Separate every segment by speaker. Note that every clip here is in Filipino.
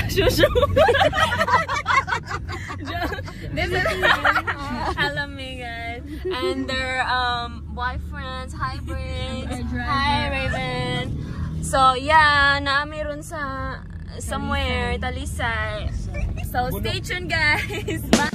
Speaker 1: Shushu. This is Alamigan and their boyfriends. Hi Briggs. Hi Raven. So yeah, naamiron sa somewhere Talisay. So stay tuned guys. Bye.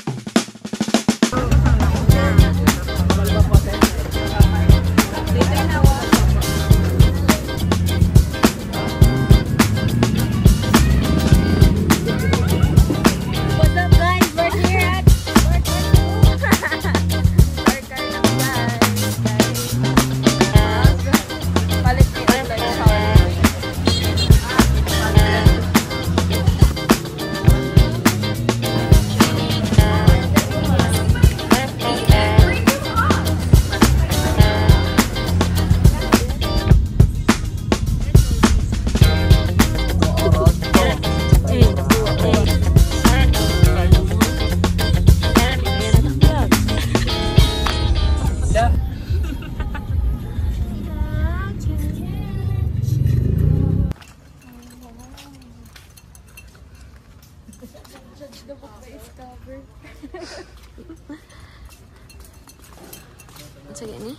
Speaker 1: Sige ni.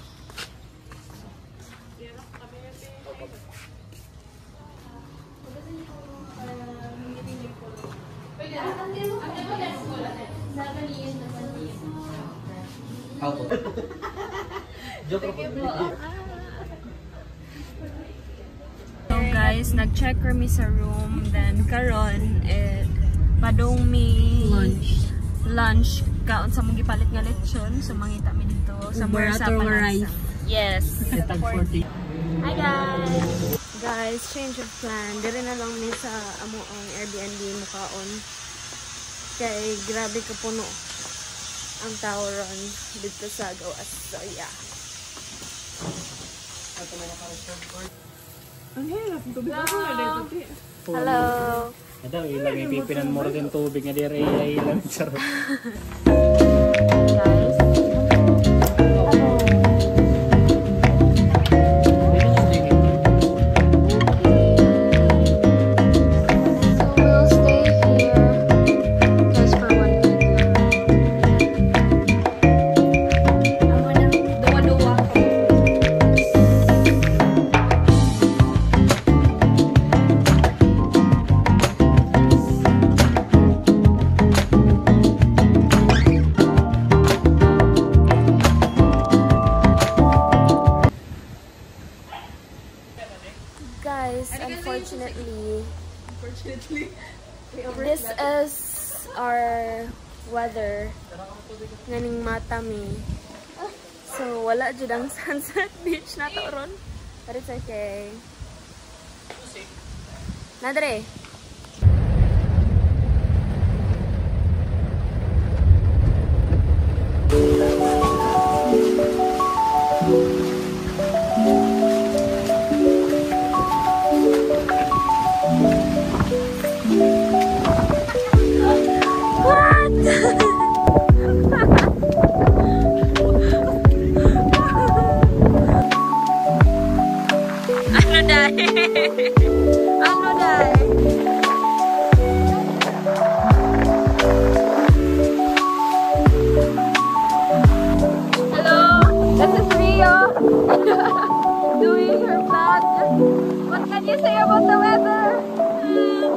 Speaker 1: So guys, nag-check kami sa room, then karon padong mi lunch kaon sa mong gipalit nga lechon, so mangita mi dito sa Marsa Palansa. Yes. Hi guys. Guys, change of plan. Dire na lang ni sa amo ang Airbnb mo kaon. Kay grabe ka puno ang tawron dito sa gawas. So yeah.
Speaker 2: Ang hirap tubig ako na dito.
Speaker 1: Hello.
Speaker 3: Ito, ilang ipipinan mo rin tubig nga dire ay ilang charot.
Speaker 1: Guys. Guys, unfortunately, this is our weather. Nganing matami. So, wala jud ang Sunset Beach na to ron. But it's okay. Nadre. Doing her vlog. What can you say about the weather?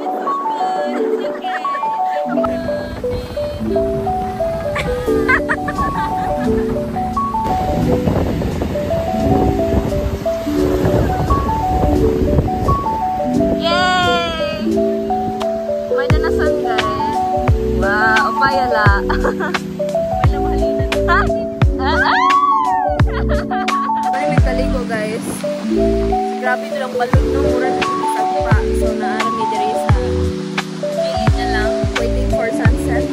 Speaker 1: It's so good. It's okay. Yay! May nanasan guys. Wow, opayala. May namahalinan. Nagkaligo guys. Grabe ito lang balon no. Mura na sa pa. So naarami diri sa gilid na lang. Waiting for sunset.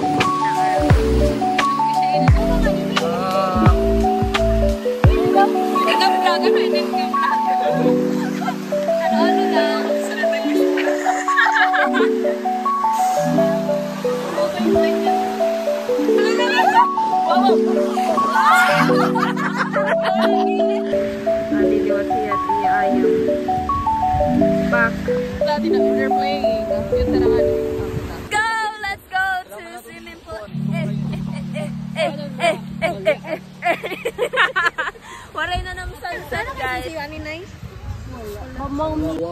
Speaker 1: Ano lang. Diliwat siya tiya ayam. Back. Dati na we're playing. Yun na nga.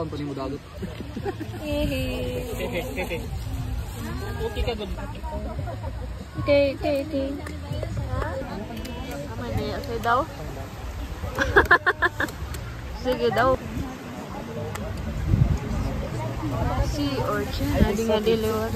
Speaker 3: Kaon pa ni mo dagot.
Speaker 1: Hehe.
Speaker 3: Okay ka gud.
Speaker 1: Okay. Amay na yan. Okay daw? Sige daw. Sea urchin. Adi nga diliwat.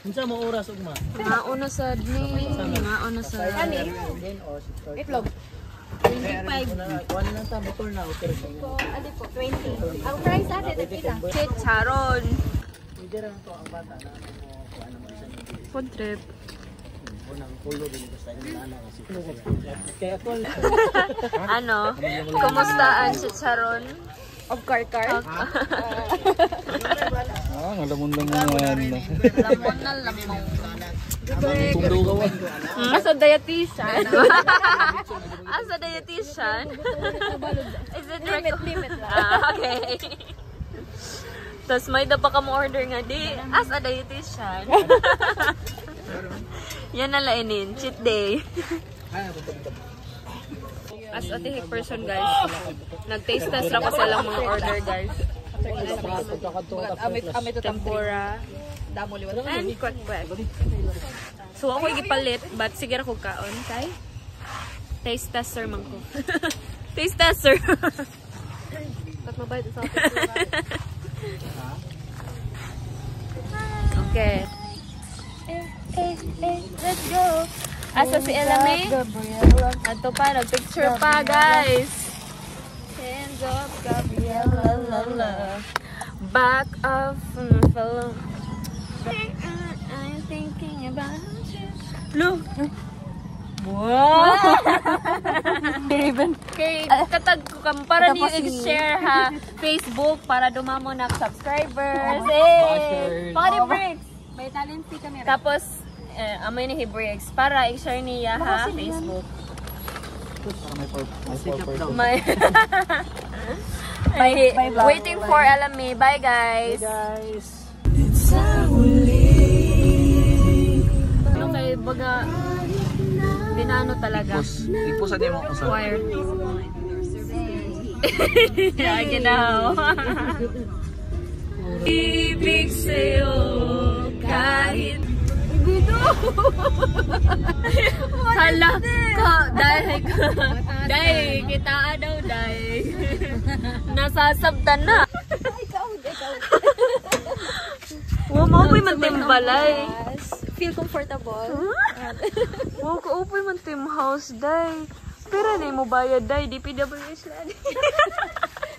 Speaker 3: Unsa mo oras ugma?
Speaker 1: Mauna sa ni. Mauna sa...
Speaker 2: Itlog.
Speaker 3: 25. Kuan lang ta motor na okay.
Speaker 2: Ano po? 20. Ang price natin, pila?
Speaker 1: Chicharon.
Speaker 3: Pwede ra to ang bata na mo kuan naman sa
Speaker 1: Food trip.
Speaker 3: unang pulo din basta yung nana kasi. Kaya ko
Speaker 1: Ano? Kumusta ang chicharon?
Speaker 2: Of car.
Speaker 3: ngalamon lang naman.
Speaker 1: Lamon na lamon.
Speaker 3: Tungdugawan.
Speaker 2: Asa dietitian?
Speaker 1: As a dietitian? Is it
Speaker 2: Limit lang.
Speaker 1: okay. Tapos may pa ka mo order nga di. As a dietitian. Yan na lainin. Cheat day. As a tihik person guys, nag-taste test lang kasi lang mga order guys.
Speaker 2: Amit to
Speaker 1: Tempura
Speaker 2: damo liwat.
Speaker 1: and kwek-kwek. So ako gipalit but sige ra ko kaon kay taste tester man ko. Taste tester.
Speaker 2: Kat mabait sa
Speaker 1: Okay. Let's go. Asa si Elame? Ato pa, nag-picture pa, guys. Hands up, Gabriela, la la. Back of fellow. I'm thinking about you. Look. Wow! Kay katag ko kam para niyo i-share ha Facebook para dumamo na subscribers. Eh, pare breaks.
Speaker 2: may talent si kami.
Speaker 1: Tapos amay ni Hebraics para i-share niya ha Facebook. May waiting for Alami. Bye guys. Ano kay baga binano talaga.
Speaker 3: Ipusan mo ko sa
Speaker 1: Wire. Yeah, genau. Ibig sa'yo kahit hala ka dahil kita daw dahil nasasabtan na.
Speaker 2: Ikaw.
Speaker 1: Wow, maupoy man timbalay.
Speaker 2: Feel comfortable.
Speaker 1: Wow, kaupoy man tim house day. Pero na mo bayad day, DPWH lang.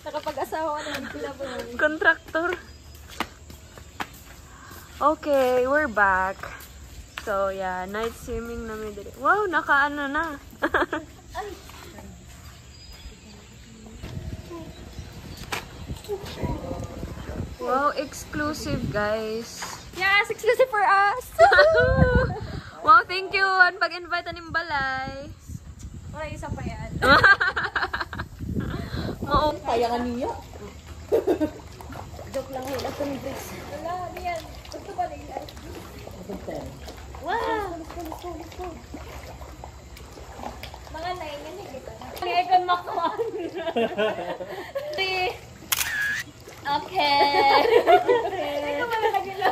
Speaker 2: Nakapag-asawa ka naman sila po.
Speaker 1: Contractor. Okay, we're back. So, yeah, night swimming namin dito. Wow, nakaano na. Wow, exclusive, guys.
Speaker 2: Yes, exclusive for us.
Speaker 1: Wow, thank you. Ang pag-invite ng balay.
Speaker 2: Wala, isa pa yan.
Speaker 4: Kayangan niya.
Speaker 2: Joke lang yun. Ito ni Briggs. Wala, ano yan? Gusto ba nila? Wow! Let's go. Mga naingan kita na.
Speaker 1: Egan Makwan. Okay.
Speaker 2: Ito ba na nagila?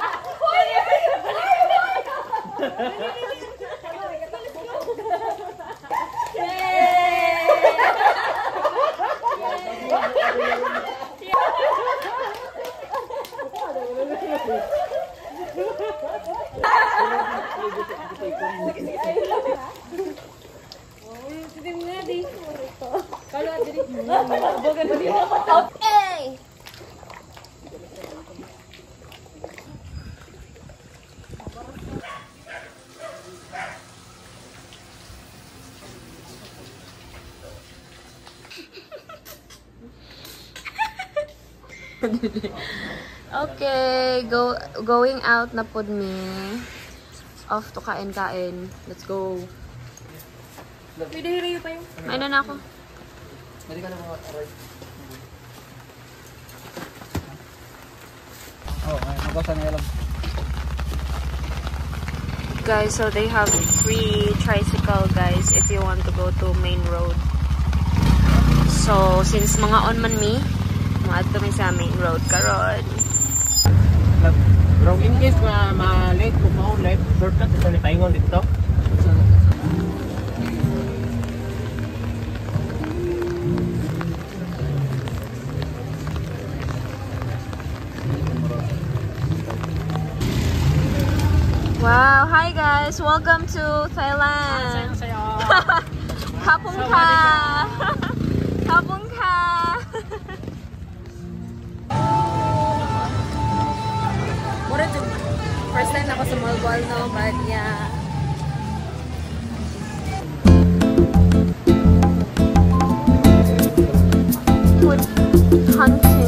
Speaker 1: Okay. Okay, going out na pod me. Off to kain-kain. Let's go.
Speaker 2: Pwede pa yung...
Speaker 1: May na ako.
Speaker 3: Hindi ka na mga aray. Oh, ay, nabasa na lang.
Speaker 1: Guys, so they have free tricycle, guys, if you want to go to main road. So, since mga on man me, maad kami sa main road karon.
Speaker 3: Bro, in case ma-late, kung ma-late, shortcut, isa ni paingon dito.
Speaker 1: Wow, hi guys! Welcome to Thailand! Hapong ka! Hapong ka! First time ako sa Malbol, no? But yeah. Food hunting.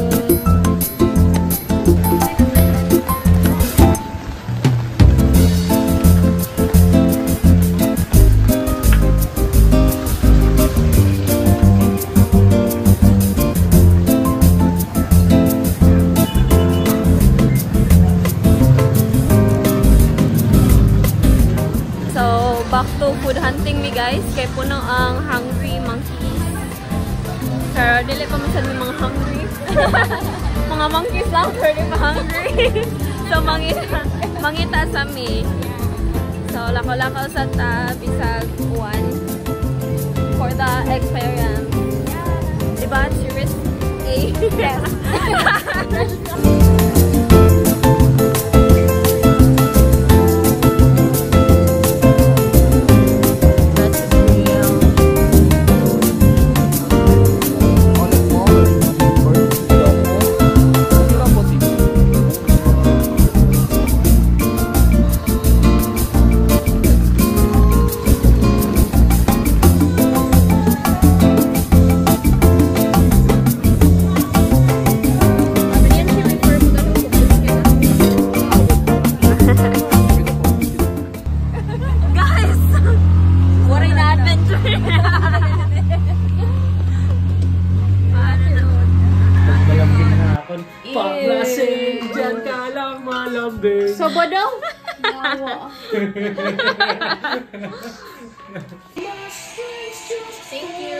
Speaker 1: Back to food hunting me guys, kay puno ang hungry monkeys. Pero dili pa minsan may mga hungry. Mga monkeys lang, pero di pa hungry. So mangita sa me. So lakaw-lakaw sa ta, bisag one for the experience. Diba? Series A. Yes.
Speaker 3: Paglasing, dyan ka lang malambing.
Speaker 2: Sobo daw? Thank you.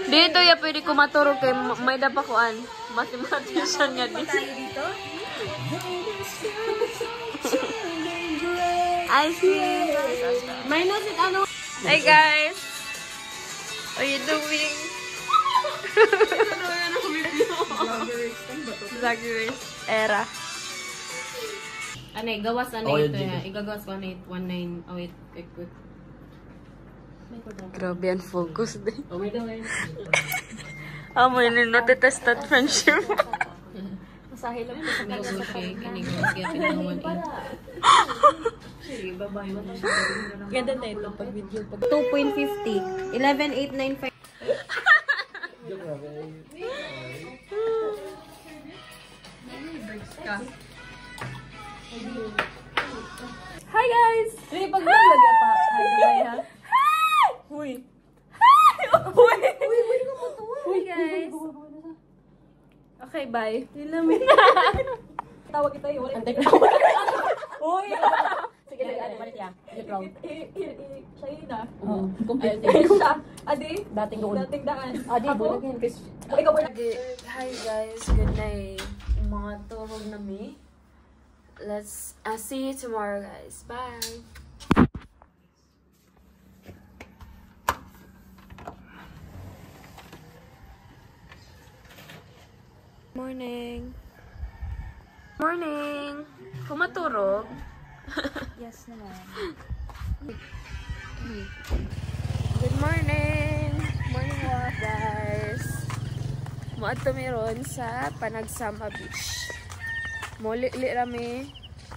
Speaker 1: Dito ya pwede ko maturog kay may dapakuan. Mathematician nga din.
Speaker 2: Dito?
Speaker 1: I see.
Speaker 2: Minus it ano?
Speaker 1: Hey guys. What are you doing? Vloggers era.
Speaker 2: Ano, gawas ano ito ya. Igagawas ko 1819. Oh wait, quick.
Speaker 1: Grabe ang focus din.
Speaker 3: Oh my God.
Speaker 1: Amoy ni natitested friendship.
Speaker 2: Masahe lang ito sa mga shake. Kinigawas kaya pinangawan Sige, bye-bye. Ganda na ito pag video. 2.50. 11,895.
Speaker 1: Hi guys!
Speaker 2: Hindi pag-vlog pa. Hi, bye ha.
Speaker 1: Huy!
Speaker 2: Hi guys.
Speaker 1: Okay, bye.
Speaker 2: Tawag kita yun. Antay ko.
Speaker 1: Uy!
Speaker 2: Sige, balik yan. Siya yun ah.
Speaker 3: Complete.
Speaker 2: Siya. Adi?
Speaker 3: Dating doon.
Speaker 2: Dating daan.
Speaker 3: Adi,
Speaker 2: Ako?
Speaker 3: doon again.
Speaker 2: Ikaw ba?
Speaker 1: Hi guys, good night. Mga turog na me. Let's see you tomorrow guys. Bye! Morning! Morning! Kumaturog?
Speaker 2: Yes naman.
Speaker 1: Good morning! Morning walk guys! Maadto mi ron sa Panagsama Beach. Muli-li rami.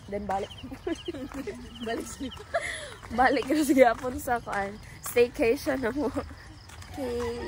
Speaker 1: Then balik. Balik na sa gapon sa kuan. Staycation na mo. Okay.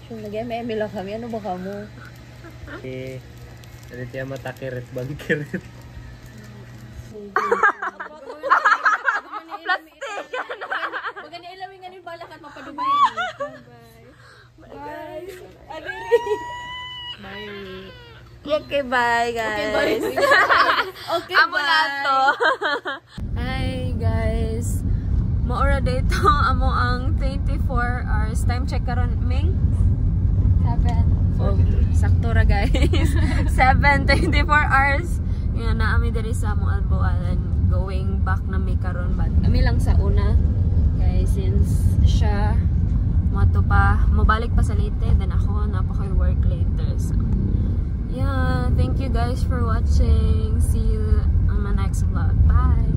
Speaker 2: So, nag-eme lang kami. Ano ba ka mo?
Speaker 3: Eh, ano tiya matakirit, bangkirit.
Speaker 1: Plastic!
Speaker 2: Pag ilawin nga ni balak at mapadumay. Bye. Bye.
Speaker 1: Okay, bye guys.
Speaker 2: Okay,
Speaker 1: Amo na to. Hi guys. Maura dito amo ang 24 hours. Time check karon Ming? 7. Oh, sakto ra guys. 7:24 hours. Nga na ami diri sa among Alboalan. Going back na mi karon but kami lang sa una. Guys, since siya moto pa, mabalik pa sa Leyte, then ako napaka-work later. So, yeah, thank you guys for watching. See you on my next vlog. Bye!